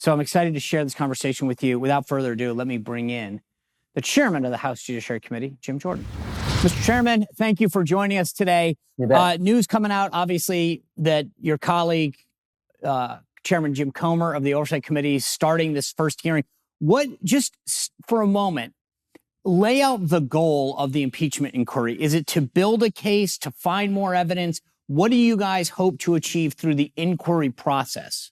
So I'm excited to share this conversation with you. Without further ado, let me bring in the chairman of the House Judiciary Committee, Jim Jordan. Mr. Chairman, thank you for joining us today. News coming out, obviously, that your colleague, Chairman Jim Comer of the Oversight Committee, is starting this first hearing. Just for a moment, lay out the goal of the impeachment inquiry. Is it to build a case, to find more evidence? What do you guys hope to achieve through the inquiry process?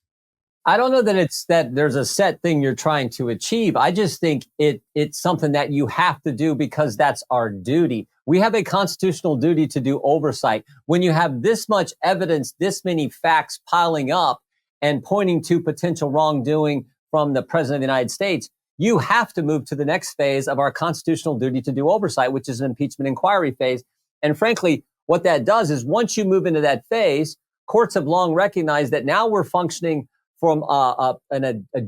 I don't know that it's that there's a set thing you're trying to achieve. I just think it's something that you have to do because that's our duty. We have a constitutional duty to do oversight. When you have this much evidence, this many facts piling up and pointing to potential wrongdoing from the president of the United States, you have to move to the next phase of our constitutional duty to do oversight, which is an impeachment inquiry phase. And frankly, what that does is once you move into that phase, courts have long recognized that now we're functioning from a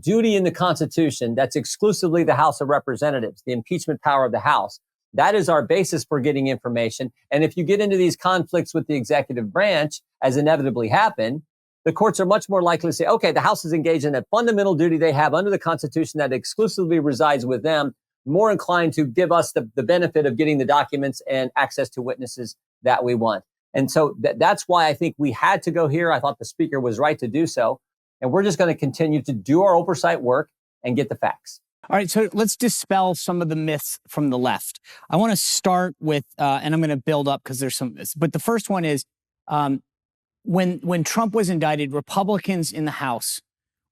duty in the Constitution that's exclusively the House of Representatives, the impeachment power of the House. That is our basis for getting information. And if you get into these conflicts with the executive branch, as inevitably happen, the courts are much more likely to say, okay, the House is engaged in a fundamental duty they have under the Constitution that exclusively resides with them, more inclined to give us the benefit of getting the documents and access to witnesses that we want. And so that's why I think we had to go here. I thought the Speaker was right to do so. And we're just going to continue to do our oversight work and get the facts. All right, so let's dispel some of the myths from the left. I want to start with, and I'm going to build up because there's some, but the first one is when Trump was indicted, Republicans in the House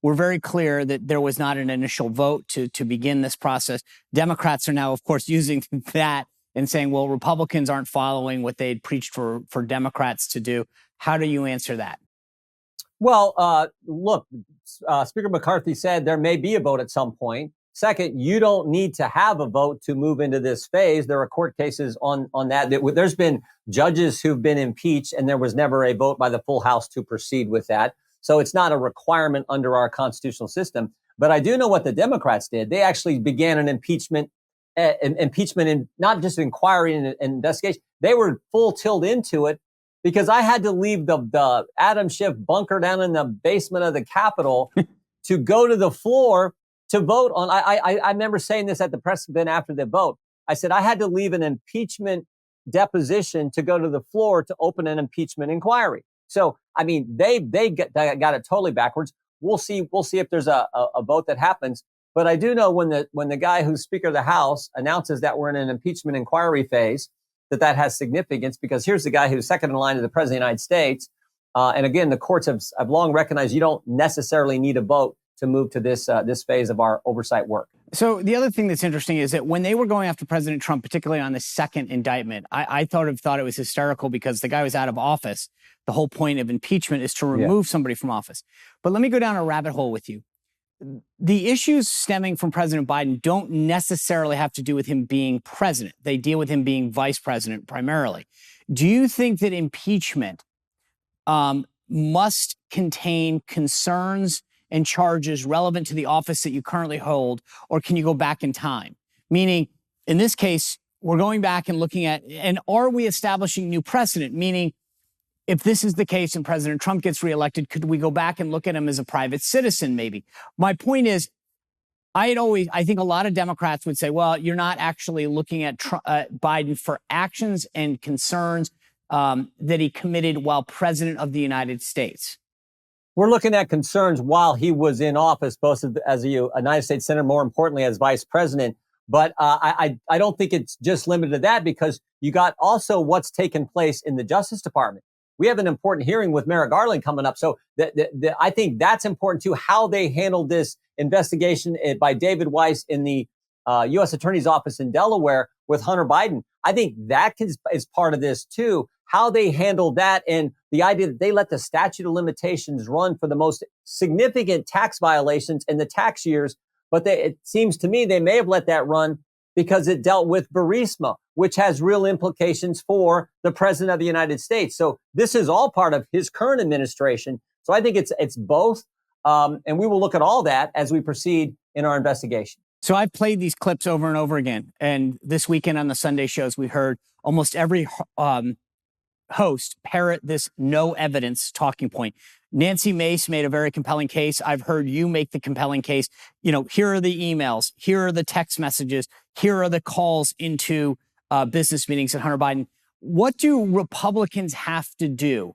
were very clear that there was not an initial vote to begin this process. Democrats are now, of course, using that and saying, well, Republicans aren't following what they had preached for Democrats to do. How do you answer that? Well, look, Speaker McCarthy said there may be a vote at some point. Second, you don't need to have a vote to move into this phase. There are court cases on that. There's been judges who've been impeached, and there was never a vote by the full House to proceed with that. So it's not a requirement under our constitutional system. But I do know what the Democrats did. They actually began an impeachment and not just inquiry and investigation. They were full tilt into it. Because I had to leave the Adam Schiff bunker down in the basement of the Capitol to go to the floor to vote on. I remember saying this at the press event after the vote. I said I had to leave an impeachment deposition to go to the floor to open an impeachment inquiry. So I mean, they got it totally backwards. We'll see if there's a vote that happens. But I do know when the guy who's Speaker of the House announces that we're in an impeachment inquiry phase, that has significance because here's the guy who's second in line to the President of the United States. And again, the courts have long recognized you don't necessarily need a vote to move to this phase of our oversight work. So the other thing that's interesting is that when they were going after President Trump, particularly on the second indictment, I thought it was hysterical because the guy was out of office. The whole point of impeachment is to remove somebody from office. But let me go down a rabbit hole with you. The issues stemming from President Biden don't necessarily have to do with him being president. They deal with him being vice president primarily. Do you think that impeachment must contain concerns and charges relevant to the office that you currently hold, or can you go back in time? Meaning, in this case, we're going back and looking at, and are we establishing new precedent? Meaning, if this is the case and President Trump gets reelected, could we go back and look at him as a private citizen, maybe? My point is, I think a lot of Democrats would say, well, you're not actually looking at Biden for actions and concerns that he committed while president of the United States. We're looking at concerns while he was in office, both as a United States Senator, more importantly, as vice president. But I don't think it's just limited to that because you got also what's taken place in the Justice Department. We have an important hearing with Merrick Garland coming up. So I think that's important too, how they handled this investigation by David Weiss in the U.S. Attorney's Office in Delaware with Hunter Biden. I think that is part of this too, how they handled that and the idea that they let the statute of limitations run for the most significant tax violations in the tax years. But it seems to me they may have let that run because it dealt with Burisma, which has real implications for the president of the United States. So this is all part of his current administration. So I think it's both. And we will look at all that as we proceed in our investigation. So I've played these clips over and over again. And this weekend on the Sunday shows, we heard almost every host parrot this no evidence talking point. Nancy Mace made a very compelling case. I've heard you make the compelling case. Here are the emails. Here are the text messages. Here are the calls into business meetings at Hunter Biden. What do Republicans have to do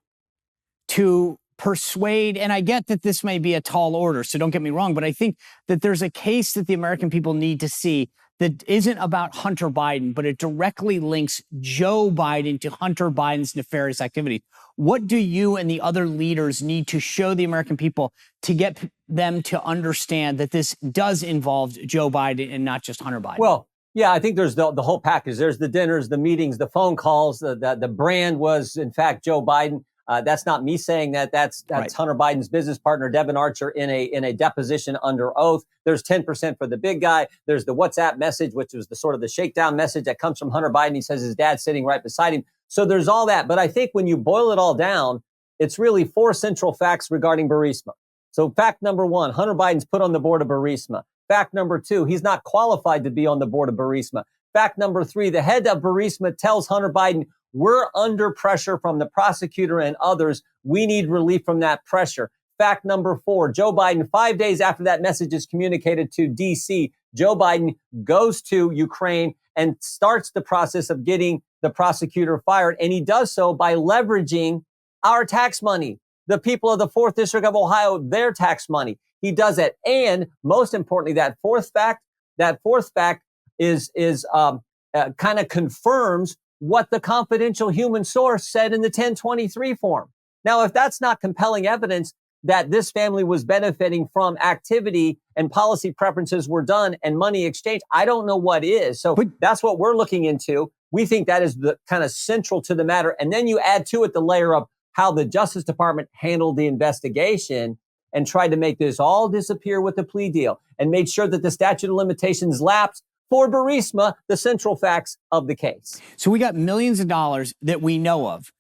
to persuade? And I get that this may be a tall order, so don't get me wrong, but I think that there's a case that the American people need to see that isn't about Hunter Biden, but it directly links Joe Biden to Hunter Biden's nefarious activities. What do you and the other leaders need to show the American people to get them to understand that this does involve Joe Biden and not just Hunter Biden? Well, yeah, I think there's the whole package. There's the dinners, the meetings, the phone calls. The brand was, in fact, Joe Biden. That's not me saying that. That's right. Hunter Biden's business partner, Devin Archer, in a deposition under oath. There's 10% for the big guy. There's the WhatsApp message, which was the sort of the shakedown message that comes from Hunter Biden. He says his dad's sitting right beside him. So there's all that. But I think when you boil it all down, it's really 4 central facts regarding Burisma. So fact number 1, Hunter Biden's put on the board of Burisma. Fact number 2, he's not qualified to be on the board of Burisma. Fact number 3, the head of Burisma tells Hunter Biden, we're under pressure from the prosecutor and others. We need relief from that pressure. Fact number 4, Joe Biden, 5 days after that message is communicated to D.C., Joe Biden goes to Ukraine and starts the process of getting the prosecutor fired. And he does so by leveraging our tax money, the people of the 4th District of Ohio, their tax money. He does it. And most importantly, that fourth fact is kind of confirms what the confidential human source said in the 1023 form. Now, if that's not compelling evidence that this family was benefiting from activity and policy preferences were done and money exchange, I don't know what is. So that's what we're looking into. We think that is the kind of central to the matter. And then you add to it the layer of how the Justice Department handled the investigation and tried to make this all disappear with the plea deal and made sure that the statute of limitations lapsed for Burisma, the central facts of the case. So we got millions of dollars that we know of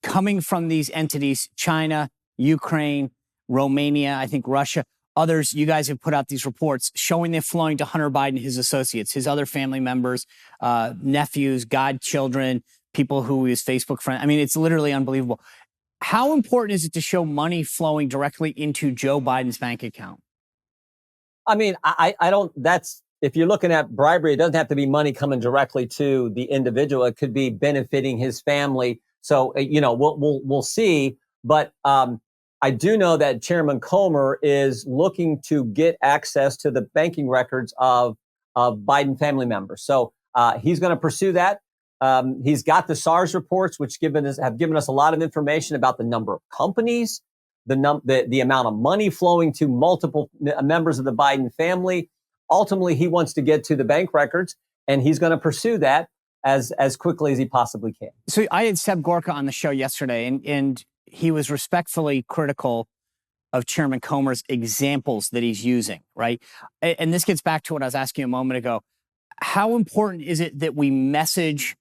coming from these entities, China, Ukraine, Romania, I think Russia, others. You guys have put out these reports showing they're flowing to Hunter Biden, his associates, his other family members, nephews, godchildren, people who his Facebook friend. I mean, it's literally unbelievable. How important is it to show money flowing directly into Joe Biden's bank account? I mean, I don't, if you're looking at bribery, it doesn't have to be money coming directly to the individual. It could be benefiting his family. So, we'll see. But I do know that Chairman Comer is looking to get access to the banking records of Biden family members. So he's going to pursue that. He's got the SARS reports, which have given us a lot of information about the number of companies, the amount of money flowing to multiple members of the Biden family. Ultimately, he wants to get to the bank records, and he's going to pursue that as quickly as he possibly can. So I had Seb Gorka on the show yesterday, and he was respectfully critical of Chairman Comer's examples that he's using, right? And this gets back to what I was asking a moment ago. How important is it that we message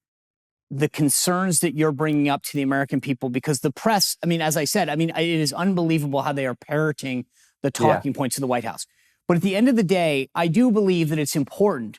the concerns that you're bringing up to the American people? Because the press, as I said, it is unbelievable how they are parroting the talking points of the White House. But at the end of the day, I do believe that it's important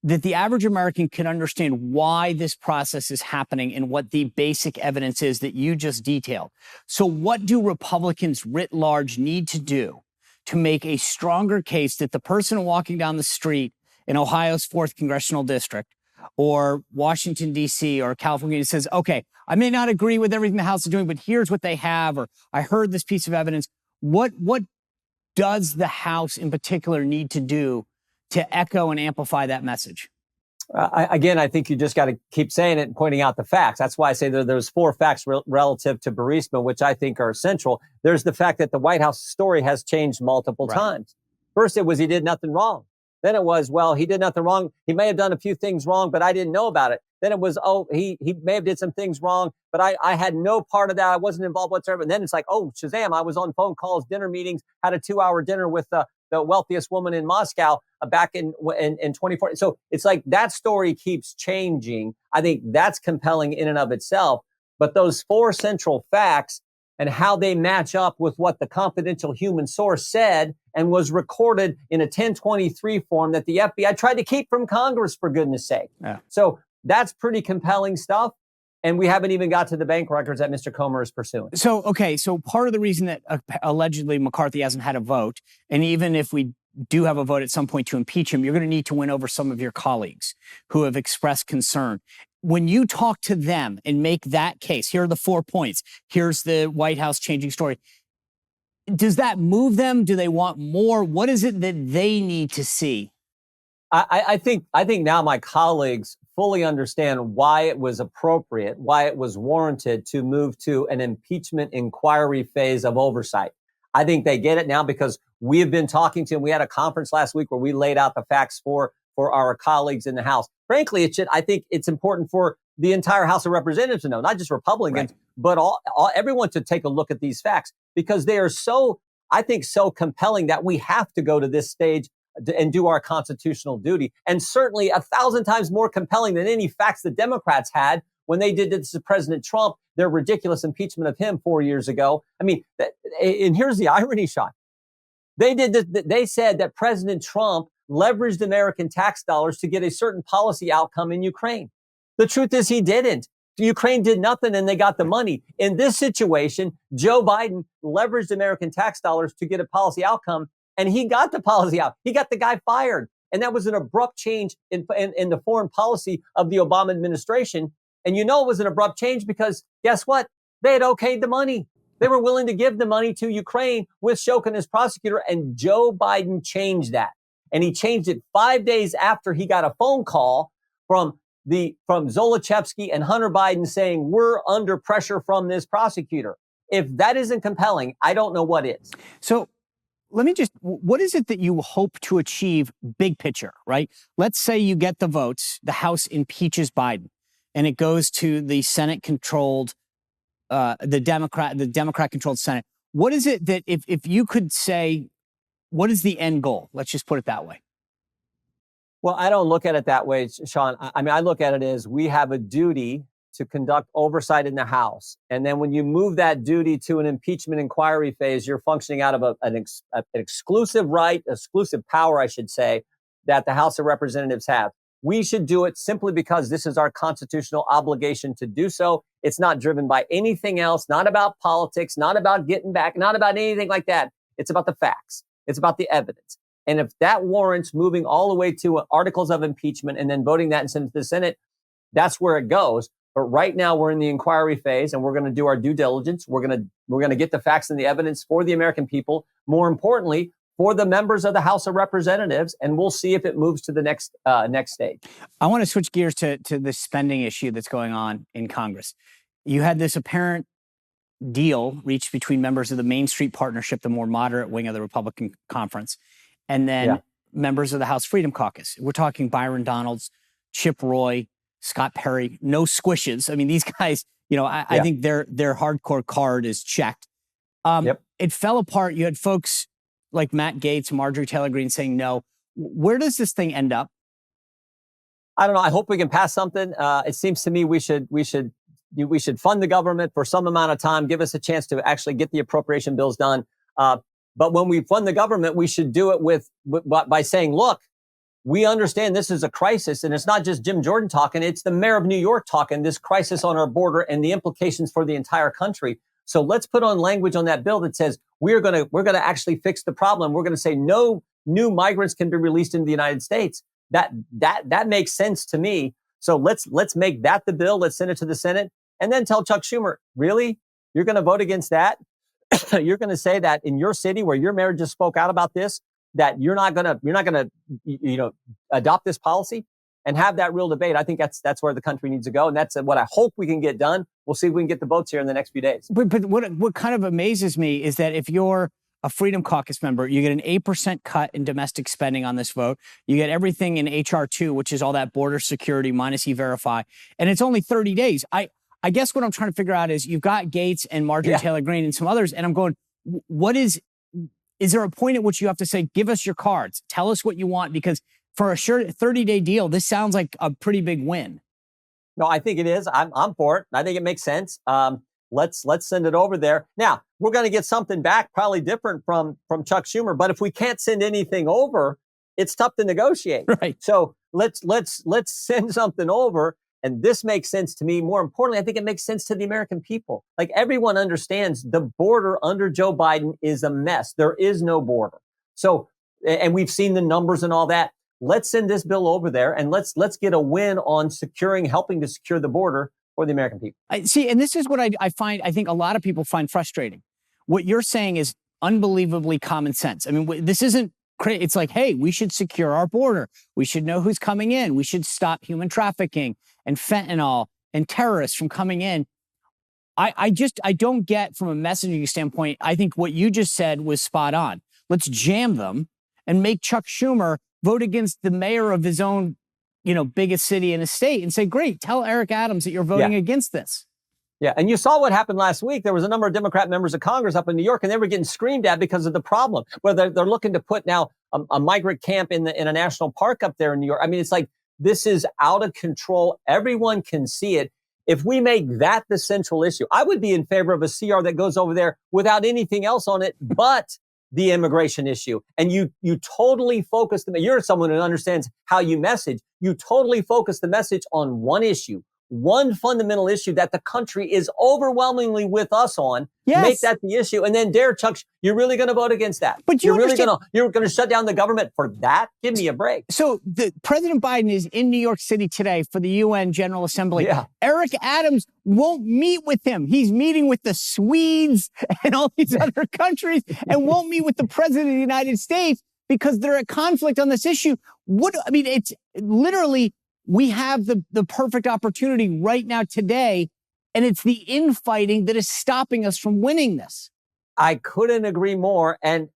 that the average American can understand why this process is happening and what the basic evidence is that you just detailed. So what do Republicans writ large need to do to make a stronger case that the person walking down the street in Ohio's 4th congressional district or Washington, D.C. or California says, okay, I may not agree with everything the House is doing, but here's what they have, or I heard this piece of evidence. What does the House in particular need to do to echo and amplify that message? I think you just got to keep saying it and pointing out the facts. That's why I say there's 4 facts relative to Burisma, which I think are essential. There's the fact that the White House story has changed multiple times. First, it was he did nothing wrong. Then it was, well, he did nothing wrong. He may have done a few things wrong, but I didn't know about it. Then it was, he may have did some things wrong, but I had no part of that. I wasn't involved whatsoever. And then it's like, oh, Shazam, I was on phone calls, dinner meetings, had a 2-hour dinner with the wealthiest woman in Moscow back in 2014. So it's like that story keeps changing. I think that's compelling in and of itself. But those 4 central facts and how they match up with what the confidential human source said and was recorded in a 1023 form that the FBI tried to keep from Congress, for goodness sake. Yeah. So that's pretty compelling stuff. And we haven't even got to the bank records that Mr. Comer is pursuing. So part of the reason that allegedly McCarthy hasn't had a vote, and even if we do have a vote at some point to impeach him, you're going to need to win over some of your colleagues who have expressed concern. When you talk to them and make that case, here are the 4 points. Here's the White House changing story. Does that move them? Do they want more? What is it that they need to see? I think now my colleagues fully understand why it was appropriate, why it was warranted to move to an impeachment inquiry phase of oversight. I think they get it now because we have been talking to them. We had a conference last week where we laid out the facts for our colleagues in the House. Frankly, I think it's important for the entire House of Representatives to know, not just Republicans, but everyone to take a look at these facts because they are so compelling that we have to go to this stage and do our constitutional duty. And certainly 1,000 times more compelling than any facts the Democrats had when they did this to President Trump, their ridiculous impeachment of him 4 years ago. I mean, and here's the irony, Sean. They said that President Trump leveraged American tax dollars to get a certain policy outcome in Ukraine. The truth is he didn't. Ukraine did nothing and they got the money. In this situation, Joe Biden leveraged American tax dollars to get a policy outcome. And he got the policy out. He got the guy fired. And that was an abrupt change in the foreign policy of the Obama administration. And it was an abrupt change because guess what? They had okayed the money. They were willing to give the money to Ukraine with Shokin as prosecutor. And Joe Biden changed that. And he changed it 5 days after he got a phone call from Zolochevsky and Hunter Biden saying, we're under pressure from this prosecutor. If that isn't compelling, I don't know what is. So what is it that you hope to achieve big picture, right? Let's say you get the votes, the House impeaches Biden, and it goes to the Senate-controlled, the Democrat-controlled Senate. What is it that, if you could say, what is the end goal? Let's just put it that way. Well, I don't look at it that way, Sean. I mean, I look at it as we have a duty to conduct oversight in the House. And then when you move that duty to an impeachment inquiry phase, you're functioning out of an exclusive right, exclusive power, I should say, that the House of Representatives have. We should do it simply because this is our constitutional obligation to do so. It's not driven by anything else, not about politics, not about getting back, not about anything like that. It's about the facts. It's about the evidence. And if that warrants moving all the way to articles of impeachment and then voting that and sending it to the Senate, that's where it goes. But right now we're in the inquiry phase and we're going to do our due diligence. We're going to get the facts and the evidence for the American people. More importantly, for the members of the House of Representatives, and we'll see if it moves to the next stage. I want to switch gears to the spending issue that's going on in Congress. You had this apparent deal reached between members of the Main Street Partnership, the more moderate wing of the Republican conference, and then members of the House Freedom Caucus. We're talking Byron Donalds, Chip Roy, Scott Perry, no squishes. I mean, these guys, I think their hardcore card is checked. It fell apart. You had folks like Matt Gaetz, Marjorie Taylor Greene saying no. Where does this thing end up? I don't know. I hope we can pass something. It seems to me we should fund the government for some amount of time, give us a chance to actually get the appropriation bills done. But when we fund the government, we should do it by saying, look, we understand this is a crisis, and it's not just Jim Jordan talking. It's the mayor of New York talking this crisis on our border and the implications for the entire country. So let's put on language on that bill that says we're going to actually fix the problem. We're going to say no new migrants can be released into the United States. That makes sense to me. So let's make that the bill. Let's send it to the Senate and then tell Chuck Schumer, really? You're going to vote against that? You're going to say that in your city where your mayor just spoke out about this, that you're not going to adopt this policy and have that real debate. I think that's where the country needs to go. And that's what I hope we can get done. We'll see if we can get the votes here in the next few days. But what kind of amazes me is that if you're a Freedom Caucus member, you get an 8% cut in domestic spending on this vote. You get everything in H.R. 2, which is all that border security minus E-Verify. And it's only 30 days. I guess what I'm trying to figure out is you've got Gaetz and Marjorie Taylor Greene and some others. And I'm going, is there a point at which you have to say, give us your cards, tell us what you want? Because for a sure 30-day deal, this sounds like a pretty big win. No, I think it is. I'm for it. I think it makes sense. Let's send it over there. Now, we're going to get something back probably different from Chuck Schumer. But if we can't send anything over, it's tough to negotiate. Right. So let's send something over. And this makes sense to me. More importantly, I think it makes sense to the American people. Like, everyone understands the border under Joe Biden is a mess. There is no border. So, and we've seen the numbers and all that. Let's send this bill over there and let's get a win on helping to secure the border for the American people. See, and this is what I think a lot of people find frustrating. What you're saying is unbelievably common sense. I mean, this isn't crazy. It's like, hey, we should secure our border. We should know who's coming in. We should stop human trafficking and fentanyl and terrorists from coming in. I don't get, from a messaging standpoint, I think what you just said was spot on. Let's jam them and make Chuck Schumer vote against the mayor of his own, biggest city in the state and say, great, tell Eric Adams that you're voting against this. Yeah. And you saw what happened last week. There was a number of Democrat members of Congress up in New York, and they were getting screamed at because of the problem, where they're looking to put now a migrant camp in a national park up there in New York. I mean, it's like, this is out of control. Everyone can see it. If we make that the central issue, I would be in favor of a CR that goes over there without anything else on it but the immigration issue. And you totally focus you're someone who understands how you message. You totally focus the message on one issue, one fundamental issue that the country is overwhelmingly with us on. Yes. Make that the issue. And then Chuck, you're really going to vote against that. But you're going to shut down the government for that? Give me a break. So President Biden is in New York City today for the UN General Assembly. Yeah. Eric Adams won't meet with him. He's meeting with the Swedes and all these other countries and won't meet with the President of the United States because they're at conflict on this issue. It's literally, we have the perfect opportunity right now today, and it's the infighting that is stopping us from winning this. I couldn't agree more. And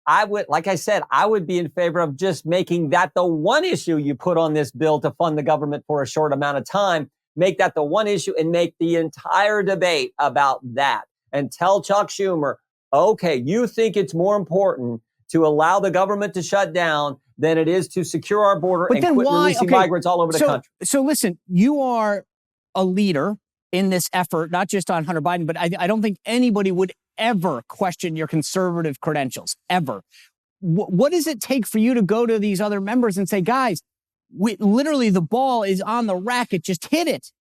like I said, I would be in favor of just making that the one issue you put on this bill to fund the government for a short amount of time. Make that the one issue and make the entire debate about that. And tell Chuck Schumer, okay, you think it's more important to allow the government to shut down than it is to secure our border and quit releasing migrants all over the country. So listen, you are a leader in this effort, not just on Hunter Biden, but I don't think anybody would ever question your conservative credentials, ever. What does it take for you to go to these other members and say, guys, literally the ball is on the racket, just hit it?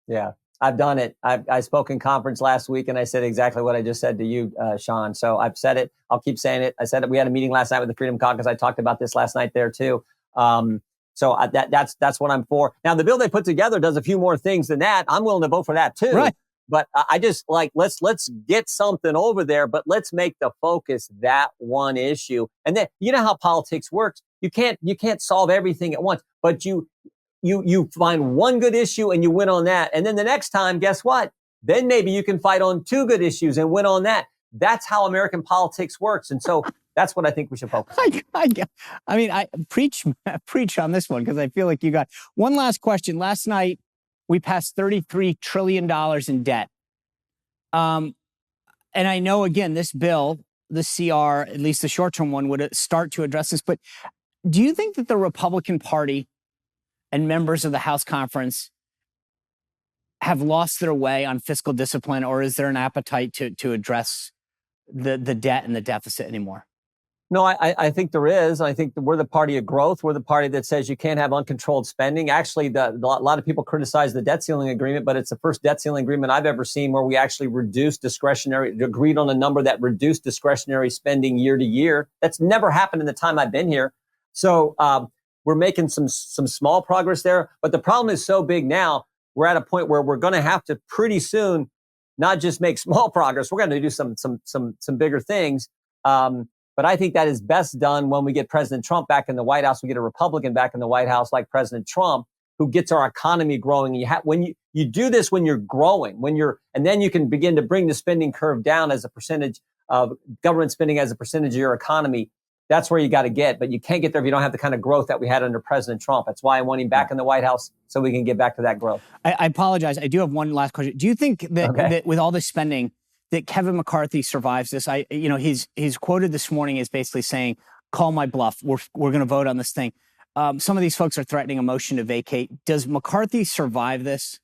Yeah, I've done it. I spoke in conference last week and I said exactly what I just said to you, Sean. So I've said it. I'll keep saying it. I said it. We had a meeting last night with the Freedom Caucus. I talked about this last night there too. So that's what I'm for. Now, the bill they put together does a few more things than that. I'm willing to vote for that too. Right. But I just let's get something over there, but let's make the focus that one issue. And then, you know how politics works. You can't solve everything at once, but you find one good issue and you win on that. And then the next time, guess what? Then maybe you can fight on two good issues and win on that. That's how American politics works. And so that's what I think we should focus on. I preach on this one because I feel like you got one last question. Last night, we passed $33 trillion in debt. And I know, again, this bill, the CR, at least the short-term one, would start to address this. But do you think that the Republican Party and members of the House Conference have lost their way on fiscal discipline, or is there an appetite to address the debt and the deficit anymore? No, I think there is. I think we're the party of growth. We're the party that says you can't have uncontrolled spending. Actually, a lot of people criticize the debt ceiling agreement, but it's the first debt ceiling agreement I've ever seen where we actually agreed on a number that reduced discretionary spending year to year. That's never happened in the time I've been here. So we're making some small progress there. But the problem is so big now, we're at a point where we're going to have to pretty soon not just make small progress. We're going to do some bigger things. But I think that is best done when we get President Trump back in the White House. We get a Republican back in the White House like President Trump, who gets our economy growing. When you do this when you're growing, and then you can begin to bring the spending curve down as a percentage of government spending as a percentage of your economy. That's where you got to get. But you can't get there if you don't have the kind of growth that we had under President Trump. That's why I want him back in the White House so we can get back to that growth. I apologize. I do have one last question. Do you think that with all this spending, that Kevin McCarthy survives this? He's quoted this morning as basically saying, "Call my bluff. We're going to vote on this thing." Some of these folks are threatening a motion to vacate. Does McCarthy survive this?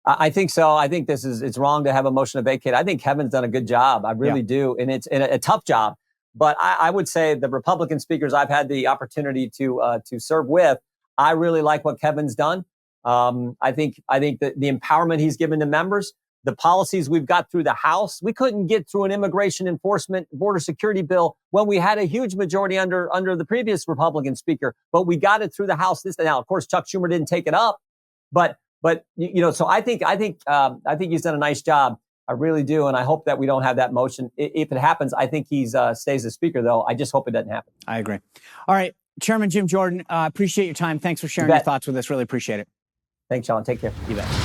I think so. I think it's wrong to have a motion to vacate. I think Kevin's done a good job. I really do, and it's a tough job. But I would say the Republican speakers I've had the opportunity to serve with, I really like what Kevin's done. I think that the empowerment he's given to members, the policies we've got through the House, we couldn't get through an immigration enforcement border security bill when we had a huge majority under the previous Republican speaker, but we got it through the House. Now, of course, Chuck Schumer didn't take it up, but so I think he's done a nice job. I really do, and I hope that we don't have that motion. If it happens, I think he's stays as speaker, though. I just hope it doesn't happen. I agree. All right, Chairman Jim Jordan, appreciate your time. Thanks for sharing your thoughts with us. Really appreciate it. Thanks, Sean. Take care. You bet.